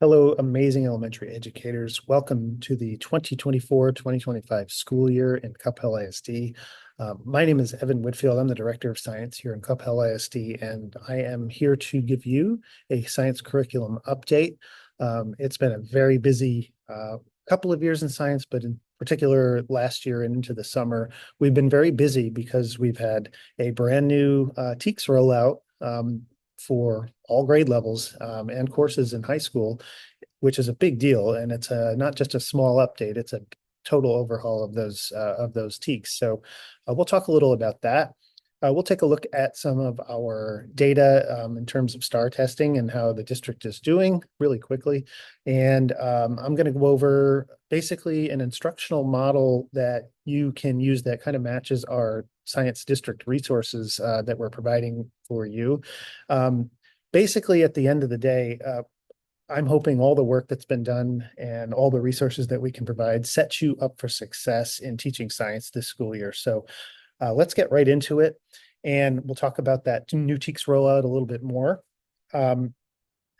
Hello, amazing elementary educators. Welcome to the 2024-2025 school year in Cup Hill ISD. My name is Evan Whitfield. I'm the Director of Science here in Cup Hill ISD, and I am here to give you a science curriculum update. It's been a very busy couple of years in science, but in particular last year and into the summer, we've been very busy because we've had a brand new TEKS rollout for all grade levels and courses in high school, which is a big deal. And it's not just a small update; it's a total overhaul of those TEKs. So we'll talk a little about that. We'll take a look at some of our data in terms of STAR testing and how the district is doing really quickly. And I'm going to go over basically an instructional model that you can use that kind of matches our science district resources that we're providing for you. Basically, at the end of the day, I'm hoping all the work that's been done and all the resources that we can provide sets you up for success in teaching science this school year. So let's get right into it. And we'll talk about that new TEKS rollout a little bit more.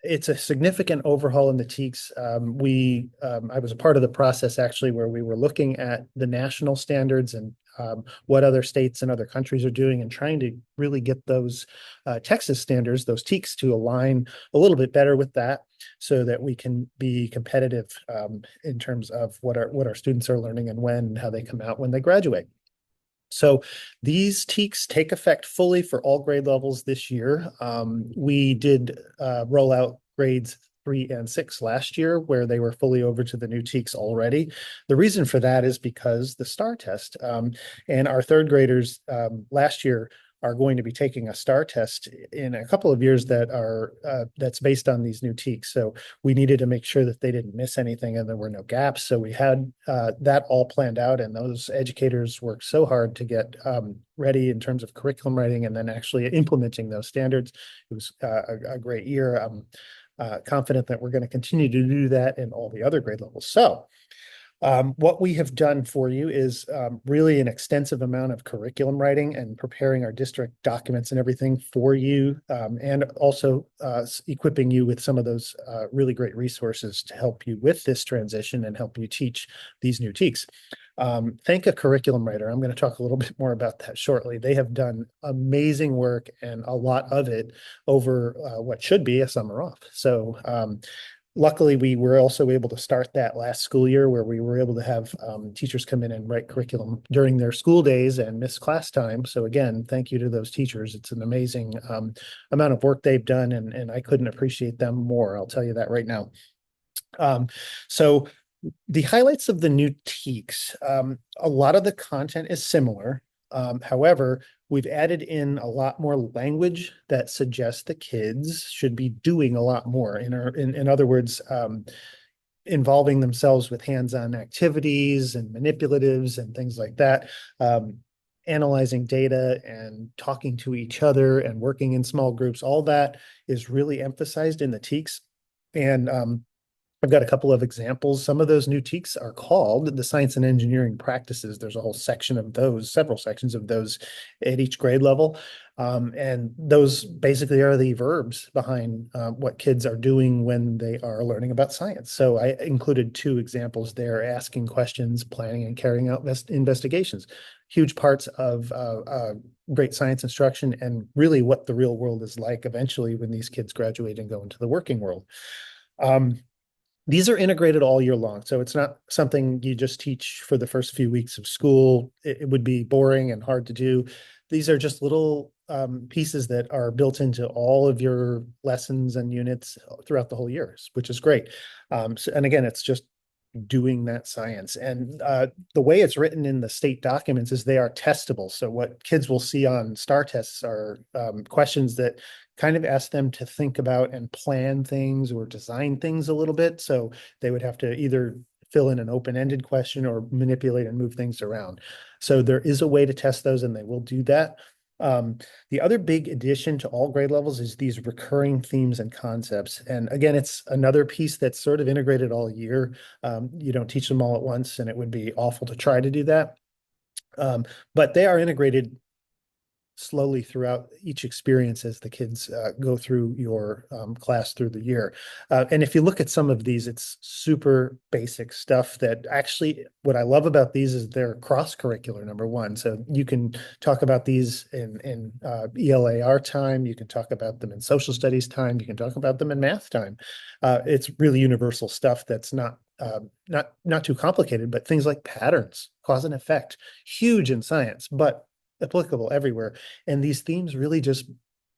It's a significant overhaul in the TEKS. I was a part of the process actually where we were looking at the national standards and what other states and other countries are doing and trying to really get those Texas standards, those TEKS, to align a little bit better with that so that we can be competitive in terms of what our students are learning and when and how they come out when they graduate. So these TEKS take effect fully for all grade levels this year. We did roll out grades 3 and 6 last year, where they were fully over to the new TEKS already. The reason for that is because the STAR test and our third graders last year are going to be taking a STAR test in a couple of years that's based on these new TEKS. So we needed to make sure that they didn't miss anything and there were no gaps. So we had that all planned out, and those educators worked so hard to get ready in terms of curriculum writing and then actually implementing those standards. It was a great year. I'm confident that we're going to continue to do that in all the other grade levels. So what we have done for you is really an extensive amount of curriculum writing and preparing our district documents and everything for you, and also equipping you with some of those really great resources to help you with this transition and help you teach these new TEKS. Thank a curriculum writer. I'm going to talk a little bit more about that shortly. They have done amazing work and a lot of it over what should be a summer off. So luckily, we were also able to start that last school year where we were able to have teachers come in and write curriculum during their school days and miss class time. So again, thank you to those teachers. It's an amazing amount of work they've done, and I couldn't appreciate them more. I'll tell you that right now. So the highlights of the new TEKS, a lot of the content is similar. However, we've added in a lot more language that suggests the kids should be doing a lot more. In other words, involving themselves with hands-on activities and manipulatives and things like that. Analyzing data and talking to each other and working in small groups, all that is really emphasized in the TEKS. And I've got a couple of examples. Some of those new TEKS are called the science and engineering practices. There's a whole section of those, several sections of those at each grade level. And those basically are the verbs behind what kids are doing when they are learning about science. So I included two examples there: asking questions, planning, and carrying out investigations. Huge parts of great science instruction and really what the real world is like eventually when these kids graduate and go into the working world. These are integrated all year long. So it's not something you just teach for the first few weeks of school. It would be boring and hard to do. These are just little pieces that are built into all of your lessons and units throughout the whole year, which is great. And again, it's just doing that science. And the way it's written in the state documents is they are testable. So what kids will see on STAR tests are questions that kind of ask them to think about and plan things or design things a little bit. So they would have to either fill in an open-ended question or manipulate and move things around. So there is a way to test those, and they will do that. The other big addition to all grade levels is these recurring themes and concepts. And again, it's another piece that's sort of integrated all year. You don't teach them all at once, and it would be awful to try to do that. But they are integrated slowly throughout each experience as the kids go through your class through the year. And if you look at some of these, it's super basic stuff that actually, what I love about these is they're cross-curricular, number one. So you can talk about these in ELAR time, you can talk about them in social studies time, you can talk about them in math time. It's really universal stuff that's not too complicated, but things like patterns, cause and effect, huge in science, but applicable everywhere. And these themes really just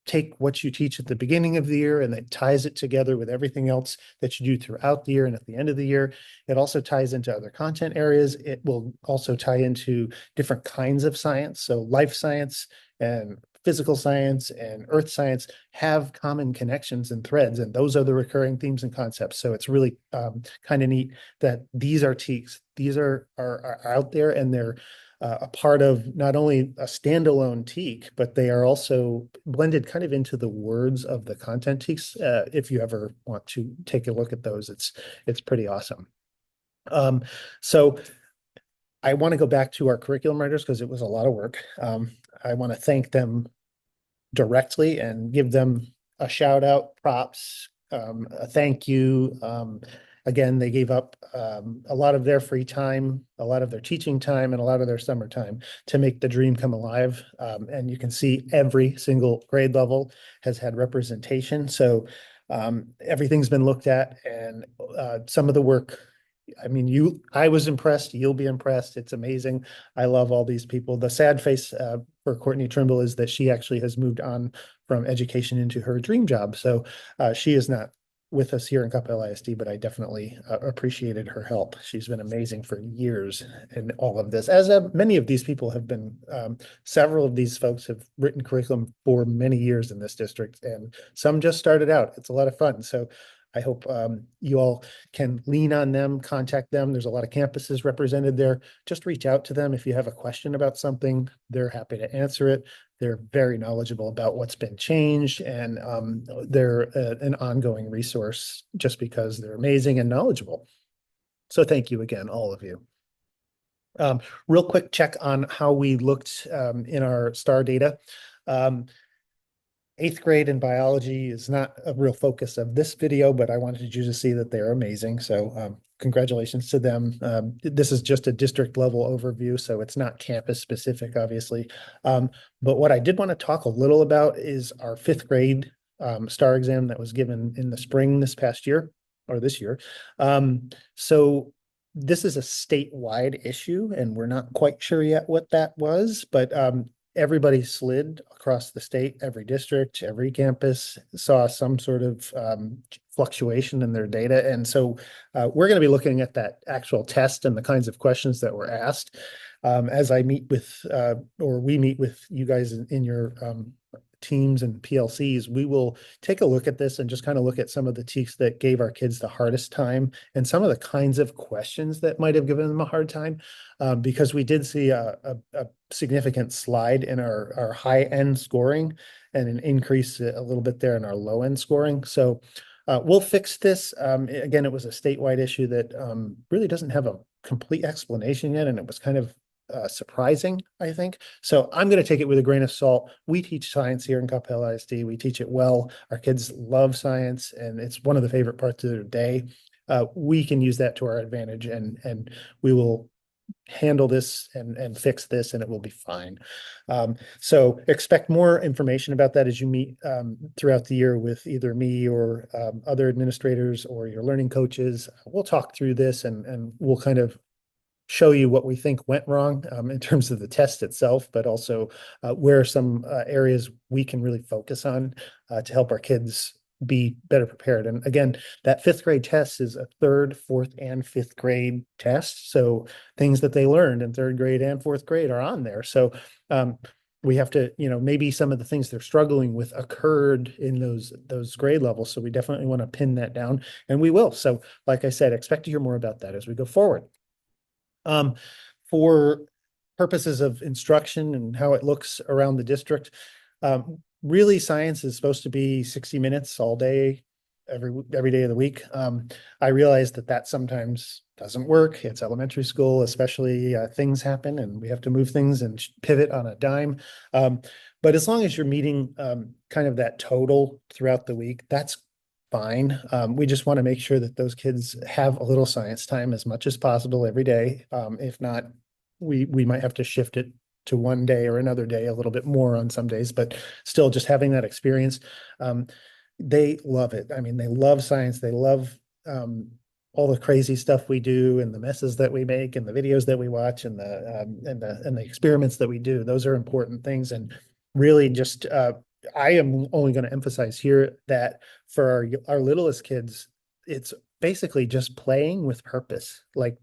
take what you teach at the beginning of the year and it ties it together with everything else that you do throughout the year and at the end of the year. It also ties into other content areas. It will also tie into different kinds of science. So life science and physical science and earth science have common connections and threads, and those are the recurring themes and concepts. So it's really kind of neat that these are TEKS. These are out there, and they're a part of not only a standalone TEK, but they are also blended kind of into the words of the content TEKs. If you ever want to take a look at those, it's pretty awesome. So I want to go back to our curriculum writers because it was a lot of work. I want to thank them directly and give them a shout out, props, a thank you. Again, they gave up a lot of their free time, a lot of their teaching time, and a lot of their summer time to make the dream come alive. And you can see every single grade level has had representation. So everything's been looked at, and some of the work, I mean, I was impressed. You'll be impressed. It's amazing. I love all these people. The sad face for Courtney Trimble is that she actually has moved on from education into her dream job. So she is not with us here in Coppell ISD, but I definitely appreciated her help. She's been amazing for years in all of this, as many of these people have been. Several of these folks have written curriculum for many years in this district, and some just started out. It's a lot of fun. So I hope you all can lean on them, contact them. There's a lot of campuses represented there. Just reach out to them if you have a question about something. They're happy to answer it. They're very knowledgeable about what's been changed, and they're an ongoing resource just because they're amazing and knowledgeable. So thank you again, all of you. Real quick check on how we looked in our STAR data. 8th grade in biology is not a real focus of this video, but I wanted you to see that they're amazing. So congratulations to them. This is just a district level overview, so it's not campus specific, obviously. But what I did want to talk a little about is our 5th grade STAR exam that was given in the spring this past year, or this year. So this is a statewide issue, and we're not quite sure yet what that was, but everybody slid across the state. Every district, every campus saw some sort of fluctuation in their data. And so we're going to be looking at that actual test and the kinds of questions that were asked as I meet with, or we meet with you guys in your teams and PLCs. We will take a look at this and just kind of look at some of the TEKs that gave our kids the hardest time and some of the kinds of questions that might have given them a hard time, because we did see a significant slide in our high end scoring and an increase a little bit there in our low end scoring. So we'll fix this. Again, it was a statewide issue that really doesn't have a complete explanation yet, and it was kind of surprising, I think. So I'm going to take it with a grain of salt. We teach science here in Coppell ISD. We teach it well. Our kids love science, and it's one of the favorite parts of their day. We can use that to our advantage, and we will handle this and fix this, and it will be fine. So expect more information about that as you meet throughout the year with either me or other administrators or your learning coaches. We'll talk through this, and we'll kind of show you what we think went wrong in terms of the test itself, but also where are some areas we can really focus on to help our kids be better prepared. And again, that 5th grade test is a 3rd, 4th, and 5th grade test. So things that they learned in 3rd grade and 4th grade are on there. So we have to, maybe some of the things they're struggling with occurred in those grade levels. So we definitely want to pin that down, and we will. So like I said, expect to hear more about that as we go forward. For purposes of instruction and how it looks around the district, really science is supposed to be 60 minutes all day, every day of the week. I realize that sometimes doesn't work. It's elementary school, especially things happen and we have to move things and pivot on a dime. But as long as you're meeting kind of that total throughout the week, that's fine. We just want to make sure that those kids have a little science time as much as possible every day. If not, we might have to shift it to one day or another day, a little bit more on some days, but still just having that experience. Um, they love it. I mean, they love science. They love all the crazy stuff we do and the messes that we make and the videos that we watch and the experiments that we do. Those are important things. And really just I am only going to emphasize here that for our littlest kids, it's basically just playing with purpose, like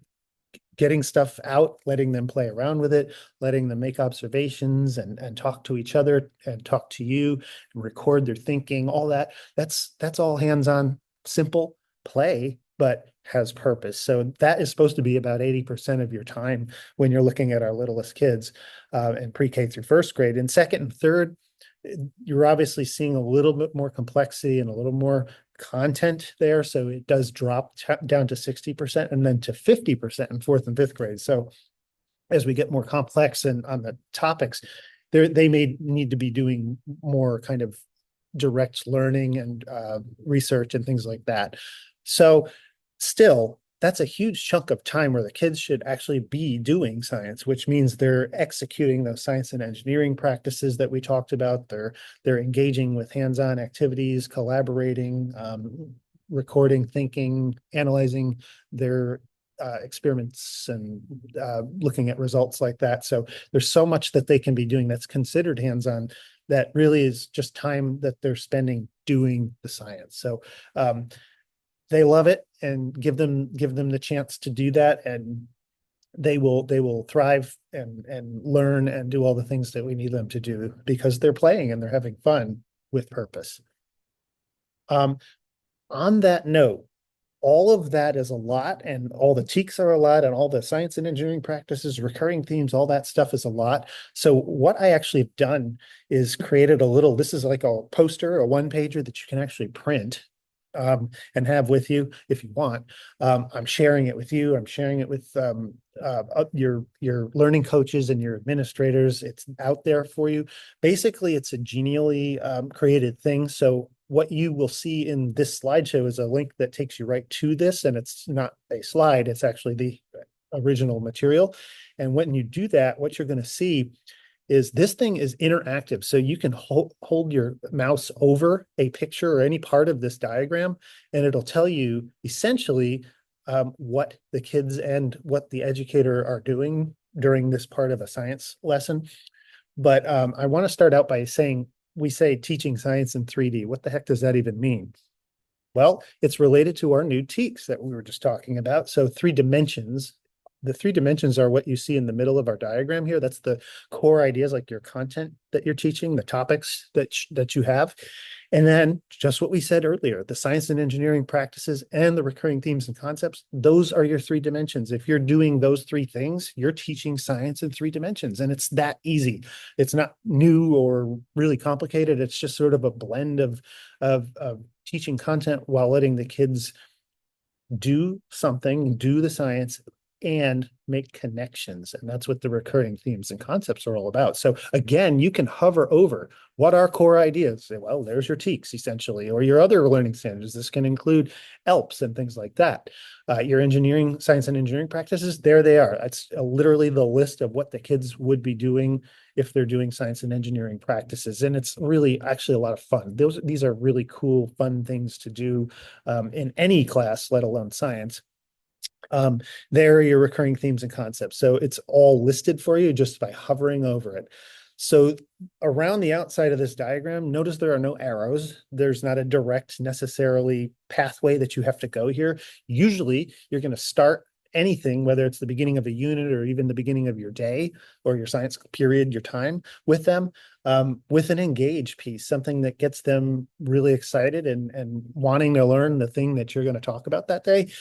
getting stuff out, letting them play around with it, letting them make observations and talk to each other and talk to you and record their thinking, all that. That's all hands-on, simple play, but has purpose. So that is supposed to be about 80% of your time when you're looking at our littlest kids in pre-K through first grade. In second and third, you're obviously seeing a little bit more complexity and a little more content there. So it does drop down to 60% and then to 50% in fourth and fifth grade. So as we get more complex and on the topics, they may need to be doing more kind of direct learning and research and things like that. So still, that's a huge chunk of time where the kids should actually be doing science, which means they're executing those science and engineering practices that we talked about. They're engaging with hands-on activities, collaborating, recording, thinking, analyzing their experiments and looking at results like that. So there's so much that they can be doing that's considered hands-on that really is just time that they're spending doing the science. So they love it, and give them the chance to do that, and they will thrive and learn and do all the things that we need them to do because they're playing and they're having fun with purpose. On that note, all of that is a lot, and all the TEKs are a lot, and all the science and engineering practices, recurring themes, all that stuff is a lot. So what I actually have done is created this is like a poster, a one-pager that you can actually print and have with you if you want. I'm sharing it with you. I'm sharing it with your learning coaches and your administrators. It's out there for you. Basically, it's a genially created thing. So what you will see in this slideshow is a link that takes you right to this, and it's not a slide. It's actually the original material. And when you do that, what you're going to see is this thing is interactive. So you can hold your mouse over a picture or any part of this diagram, and it'll tell you essentially what the kids and what the educator are doing during this part of a science lesson. But I want to start out by saying, we say teaching science in 3D. What the heck does that even mean? Well, it's related to our new TEKs that we were just talking about. So 3 dimensions. The 3 dimensions are what you see in the middle of our diagram here. That's the core ideas, like your content that you're teaching, the topics that you have. And then just what we said earlier, the science and engineering practices and the recurring themes and concepts, those are your 3 dimensions. If you're doing those 3 things, you're teaching science in 3 dimensions, and it's that easy. It's not new or really complicated. It's just sort of a blend of teaching content while letting the kids do something, do the science, and make connections. And that's what the recurring themes and concepts are all about. So again, you can hover over what are core ideas. Say, well, there's your TEKs essentially, or your other learning standards. This can include ELPs and things like that. Your engineering, science and engineering practices, there they are. That's literally the list of what the kids would be doing if they're doing science and engineering practices. And it's really actually a lot of fun. These are really cool, fun things to do in any class, let alone science. There are your recurring themes and concepts. So it's all listed for you just by hovering over it. So around the outside of this diagram, notice there are no arrows. There's not a direct necessarily pathway that you have to go here. Usually you're going to start anything, whether it's the beginning of a unit or even the beginning of your day or your science period, your time with them, with an engage piece, something that gets them really excited and wanting to learn the thing that you're going to talk about that day.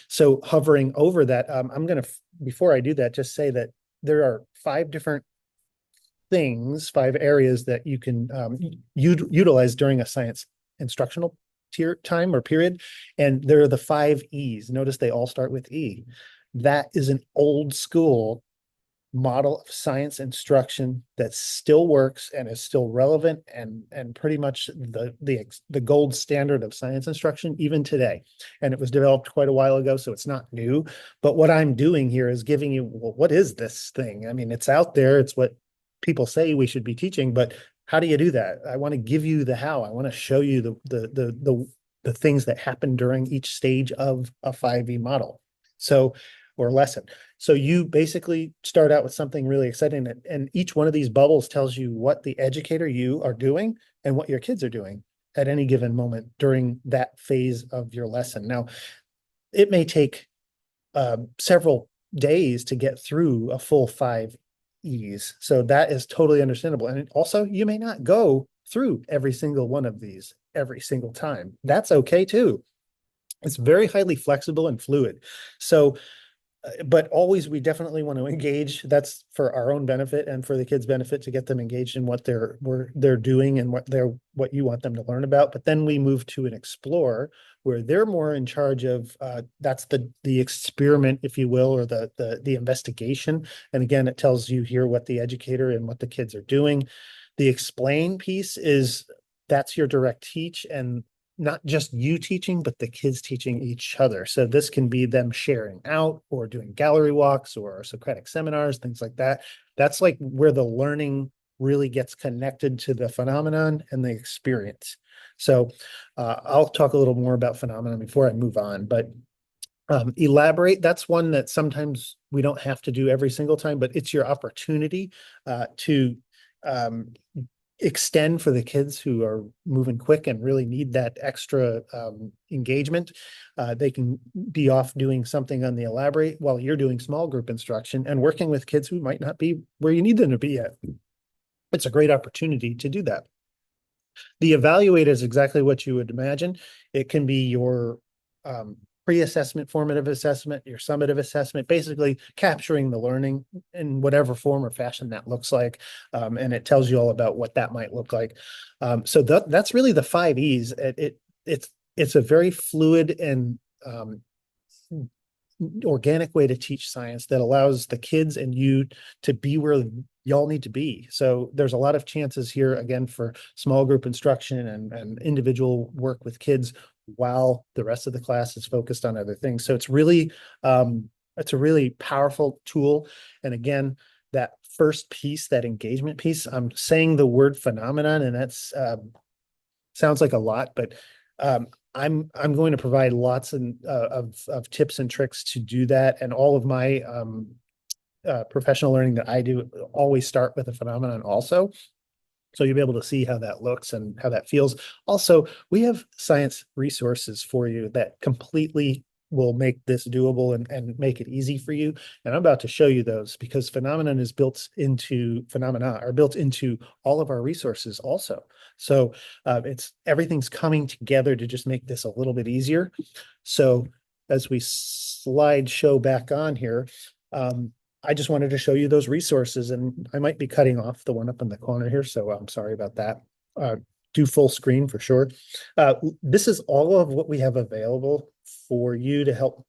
So hovering over that, I'm going to, before I do that, just say that there are 5 different things, 5 areas that you can utilize during a science instructional time or period. And there are the 5 E's. Notice they all start with E. That is an old school model of science instruction that still works and is still relevant and pretty much the gold standard of science instruction even today. And it was developed quite a while ago, so it's not new. But what I'm doing here is giving you, well, what is this thing? I mean, it's out there. It's what people say we should be teaching, but how do you do that? I want to give you the how. I want to show you the things that happen during each stage of a 5E model. So, or lesson. So you basically start out with something really exciting, and each one of these bubbles tells you what the educator you are doing and what your kids are doing at any given moment during that phase of your lesson. Now, it may take several days to get through a full 5Es. So that is totally understandable. And also, you may not go through every single one of these every single time. That's okay too. It's very highly flexible and fluid. So but always we definitely want to engage. That's for our own benefit and for the kids' benefit to get them engaged in what they're doing and what you want them to learn about. But then we move to an explore where they're more in charge of that's the experiment, if you will, or the investigation. And again, it tells you here what the educator and what the kids are doing. The explain piece is that's your direct teach, and not just you teaching, but the kids teaching each other. So this can be them sharing out or doing gallery walks or Socratic seminars, things like that. That's like where the learning really gets connected to the phenomenon and the experience. So I'll talk a little more about phenomenon before I move on, but elaborate, that's one that sometimes we don't have to do every single time, but it's your opportunity to extend for the kids who are moving quick and really need that extra engagement. They can be off doing something on the elaborate while you're doing small group instruction and working with kids who might not be where you need them to be yet. It's a great opportunity to do that. The evaluate is exactly what you would imagine. It can be your pre-assessment, formative assessment, your summative assessment, basically capturing the learning in whatever form or fashion that looks like. And it tells you all about what that might look like. So that's really the 5Es. It's a very fluid and organic way to teach science that allows the kids and you to be where y'all need to be. So there's a lot of chances here, again, for small group instruction and individual work with kids while the rest of the class is focused on other things. So it's a really powerful tool. And again, that first piece, that engagement piece, I'm saying the word phenomenon, and that's sounds like a lot, but I'm going to provide lots of tips and tricks to do that. And all of my professional learning that I do always start with a phenomenon also. So you'll be able to see how that looks and how that feels. Also, we have science resources for you that completely will make this doable and make it easy for you. And I'm about to show you those because phenomenon is built into phenomena are built into all of our resources also. So everything's coming together to just make this a little bit easier. So as we slide show back on here, I just wanted to show you those resources, and I might be cutting off the one up in the corner here, so I'm sorry about that. Do full screen for sure. This is all of what we have available for you to help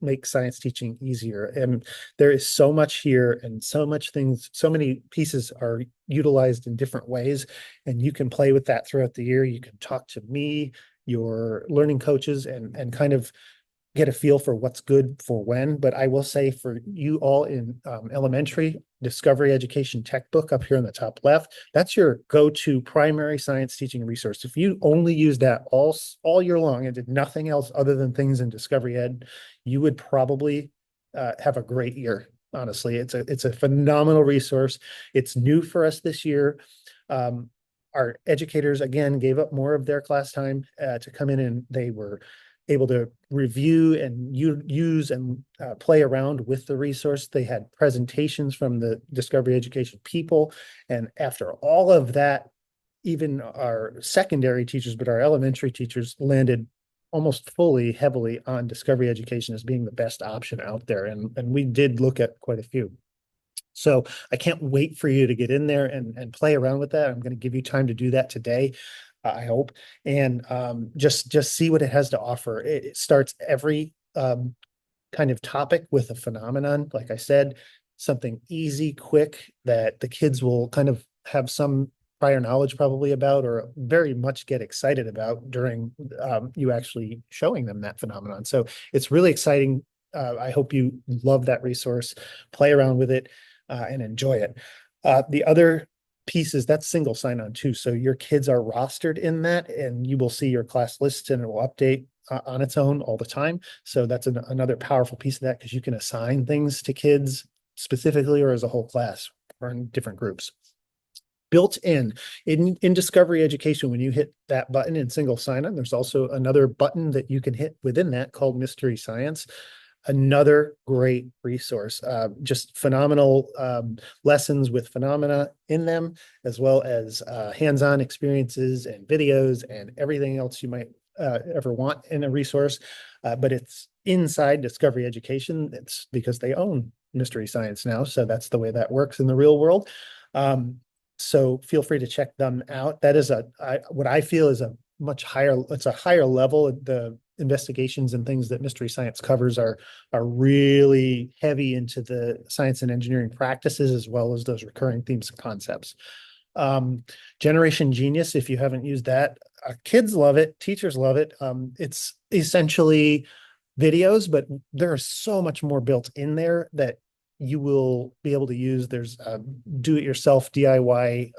make science teaching easier. And there is so much here and so many pieces are utilized in different ways, and you can play with that throughout the year. You can talk to me, your learning coaches, and kind of get a feel for what's good for when. But I will say for you all in elementary, Discovery Education Textbook up here in the top left, that's your go-to primary science teaching resource. If you only use that all year long and did nothing else other than things in Discovery Ed, you would probably have a great year. Honestly, it's a phenomenal resource. It's new for us this year. Our educators, again, gave up more of their class time to come in, and they were able to review and use and play around with the resource. They had presentations from the Discovery Education people. And after all of that, even our secondary teachers, but our elementary teachers landed almost fully heavily on Discovery Education as being the best option out there. And we did look at quite a few. So I can't wait for you to get in there and play around with that. I'm going to give you time to do that today. I hope, and just see what it has to offer. It starts every kind of topic with a phenomenon. Like I said, something easy, quick, that the kids will kind of have some prior knowledge probably about, or very much get excited about during you actually showing them that phenomenon. So it's really exciting. I hope you love that resource, play around with it, and enjoy it. The other piece is that's single sign-on too. So your kids are rostered in that, and you will see your class list, and it will update on its own all the time. So that's another powerful piece of that, because you can assign things to kids specifically or as a whole class or in different groups. Built in Discovery Education, when you hit that button in single sign-on, there's also another button that you can hit within that called Mystery Science. Another great resource, just phenomenal lessons with phenomena in them, as well as hands-on experiences and videos and everything else you might ever want in a resource. But it's inside Discovery Education. It's because they own Mystery Science now. So that's the way that works in the real world. So feel free to check them out. That is what I feel is a much higher, it's a higher level. The investigations and things that Mystery Science covers are really heavy into the science and engineering practices, as well as those recurring themes and concepts. Generation Genius, if you haven't used that, kids love it, teachers love it. It's essentially videos, but there's so much more built in there that you will be able to use. There's do-it-yourself DIY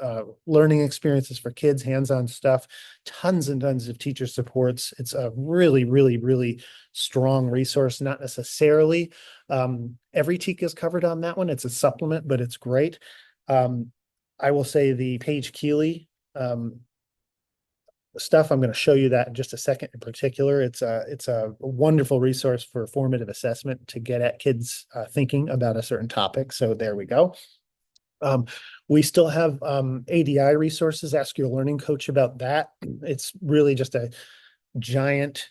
learning experiences for kids, hands-on stuff, tons and tons of teacher supports. It's a really, really, really strong resource. Not necessarily every TEK is covered on that one. It's a supplement, but it's great. I will say the Paige Keeley stuff, I'm going to show you that in just a second. In particular, it's a wonderful resource for formative assessment to get at kids thinking about a certain topic. So there we go. We still have ADI resources. Ask your learning coach about that. It's really just a giant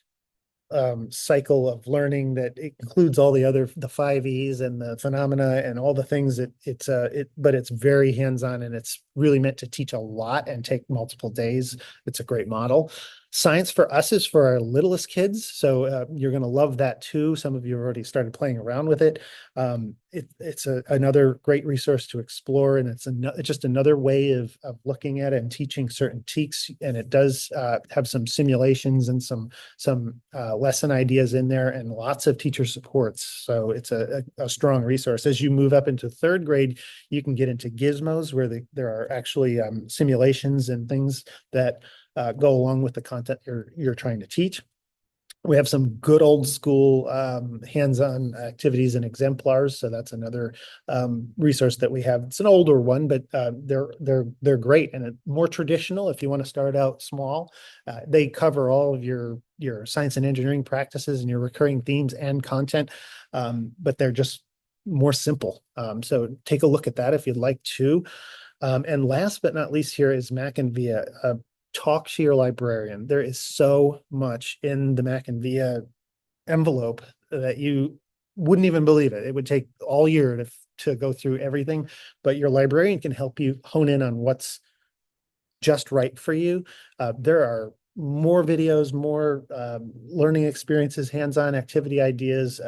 cycle of learning that includes all the 5 E's and the phenomena and all the things that but it's very hands-on, and it's really meant to teach a lot and take multiple days. It's a great model. Science for Us is for our littlest kids, so you're going to love that too. Some of you have already started playing around with it. It's another great resource to explore, and it's just another way of looking at it and teaching certain TEKs. And it does have some simulations and some lesson ideas in there, and lots of teacher supports. So it's a strong resource. As you move up into third grade, you can get into gizmos, where there are actually simulations and things that go along with the content you're trying to teach. We have some good old school hands-on activities and exemplars. So that's another resource that we have. It's an older one, but they're great and more traditional if you want to start out small. They cover all of your science and engineering practices and your recurring themes and content, but they're just more simple. So take a look at that if you'd like to. And last but not least here is Mac and VIA. Talk to your librarian. There is so much in the Mac and VIA envelope that you wouldn't even believe it. It would take all year to go through everything, but your librarian can help you hone in on what's just right for you. There are more videos, more learning experiences, hands-on activity ideas,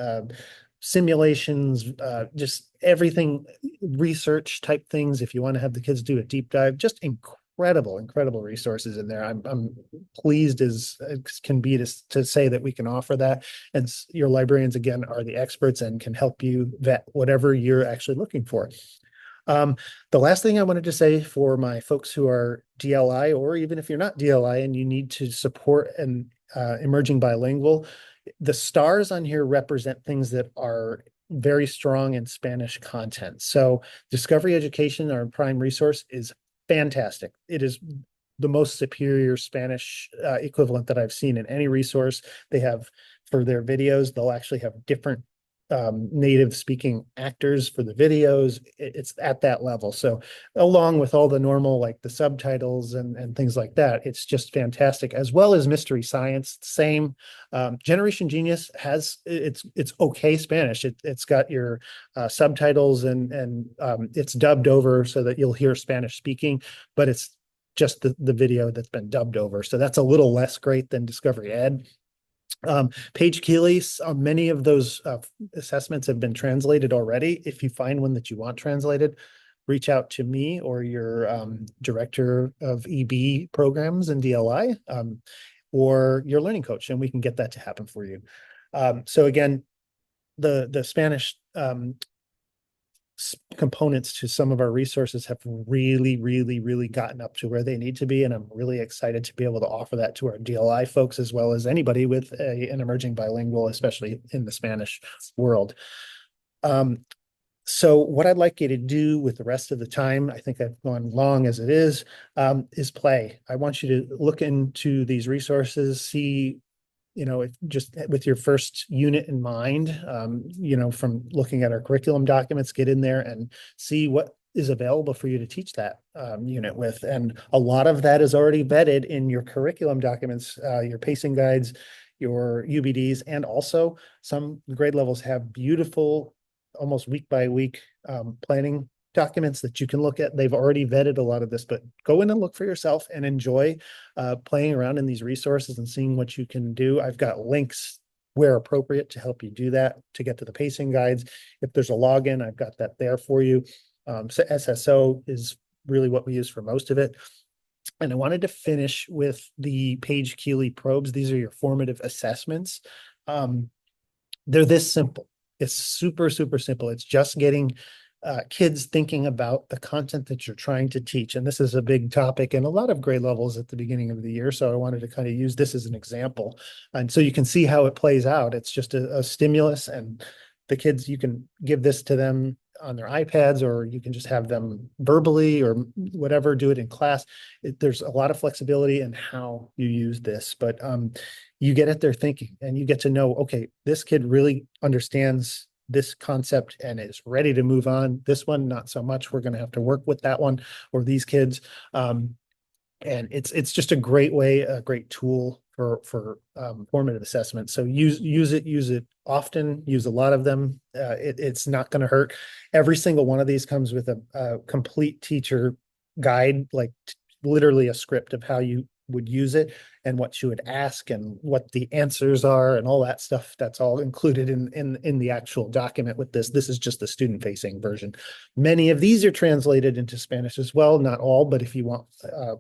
simulations, just everything, research type things. If you want to have the kids do a deep dive, just incredible resources in there. I'm pleased as can be to say that we can offer that. And your librarians, again, are the experts and can help you vet whatever you're actually looking for. The last thing I wanted to say for my folks who are DLI, or even if you're not DLI and you need to support an emerging bilingual, the stars on here represent things that are very strong in Spanish content. So Discovery Education, our prime resource, is fantastic. It is the most superior Spanish equivalent that I've seen in any resource. They have, for their videos, they'll actually have different native speaking actors for the videos. It's at that level. So along with all the normal, like the subtitles and things like that, it's just fantastic, as well as Mystery Science. Same. Generation Genius has it's okay Spanish. It's got your subtitles and it's dubbed over so that you'll hear Spanish speaking, but it's just the video that's been dubbed over. So that's a little less great than Discovery Ed. Paige Keeley, many of those assessments have been translated already. If you find one that you want translated, reach out to me or your director of EB programs and DLI, or your learning coach, and we can get that to happen for you. So again, the Spanish components to some of our resources have really gotten up to where they need to be. And I'm really excited to be able to offer that to our DLI folks, as well as anybody with an emerging bilingual, especially in the Spanish world. So what I'd like you to do with the rest of the time, I think I've gone long as it is play. I want you to look into these resources, see, if just with your first unit in mind, from looking at our curriculum documents, get in there and see what is available for you to teach that unit with. And a lot of that is already vetted in your curriculum documents, your pacing guides, your UBDs, and also some grade levels have beautiful, almost week by week planning documents that you can look at. They've already vetted a lot of this, but go in and look for yourself and enjoy playing around in these resources and seeing what you can do. I've got links where appropriate to help you do that, to get to the pacing guides. If there's a login, I've got that there for you. So SSO is really what we use for most of it. And I wanted to finish with the Paige Keeley probes. These are your formative assessments. They're this simple. It's super simple. It's just getting kids thinking about the content that you're trying to teach. And this is a big topic in a lot of grade levels at the beginning of the year. So I wanted to kind of use this as an example. And so you can see how it plays out. It's just a stimulus, and the kids, you can give this to them on their iPads, or you can just have them verbally or whatever, do it in class. There's a lot of flexibility in how you use this, but you get at their thinking and you get to know, okay, this kid really understands this concept and is ready to move on. This one, not so much. We're going to have to work with that one or these kids. And it's just a great way, a great tool for formative assessment. So use it often, use a lot of them. It's not going to hurt. Every single one of these comes with a complete teacher guide, like literally a script of how you would use it and what you would ask and what the answers are and all that stuff. That's all included in the actual document with this. This is just the student facing version. Many of these are translated into Spanish as well, not all, but if you want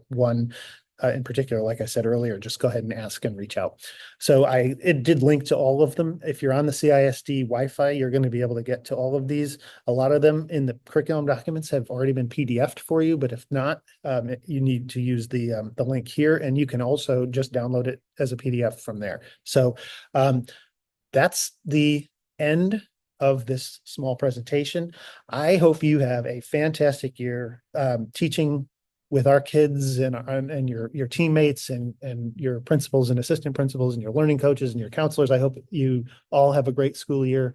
one in particular, like I said earlier, just go ahead and ask and reach out. So it did link to all of them. If you're on the CISD Wi-Fi, you're going to be able to get to all of these. A lot of them in the curriculum documents have already been PDF'd for you, but if not, you need to use the link here, and you can also just download it as a PDF from there. So that's the end of this small presentation. I hope you have a fantastic year teaching with our kids and your teammates and your principals and assistant principals and your learning coaches and your counselors. I hope you all have a great school year.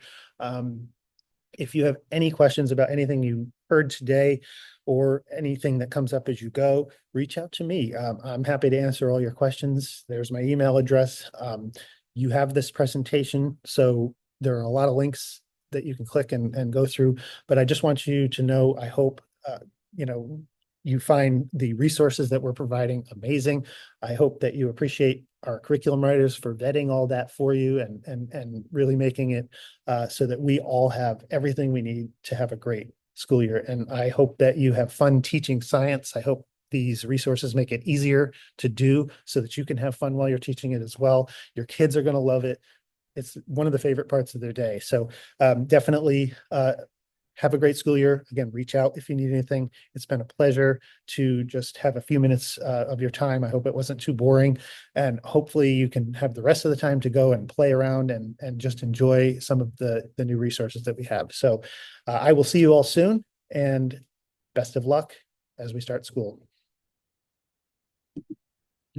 If you have any questions about anything you heard today or anything that comes up as you go, reach out to me. I'm happy to answer all your questions. There's my email address. You have this presentation, so there are a lot of links that you can click and go through, but I just want you to know, I hope, you find the resources that we're providing amazing. I hope that you appreciate our curriculum writers for vetting all that for you and really making it so that we all have everything we need to have a great school year. And I hope that you have fun teaching science. I hope these resources make it easier to do so that you can have fun while you're teaching it as well. Your kids are going to love it. It's one of the favorite parts of their day. So definitely have a great school year. Again, reach out if you need anything. It's been a pleasure to just have a few minutes of your time. I hope it wasn't too boring, and hopefully you can have the rest of the time to go and play around and just enjoy some of the new resources that we have. So I will see you all soon, and best of luck as we start school.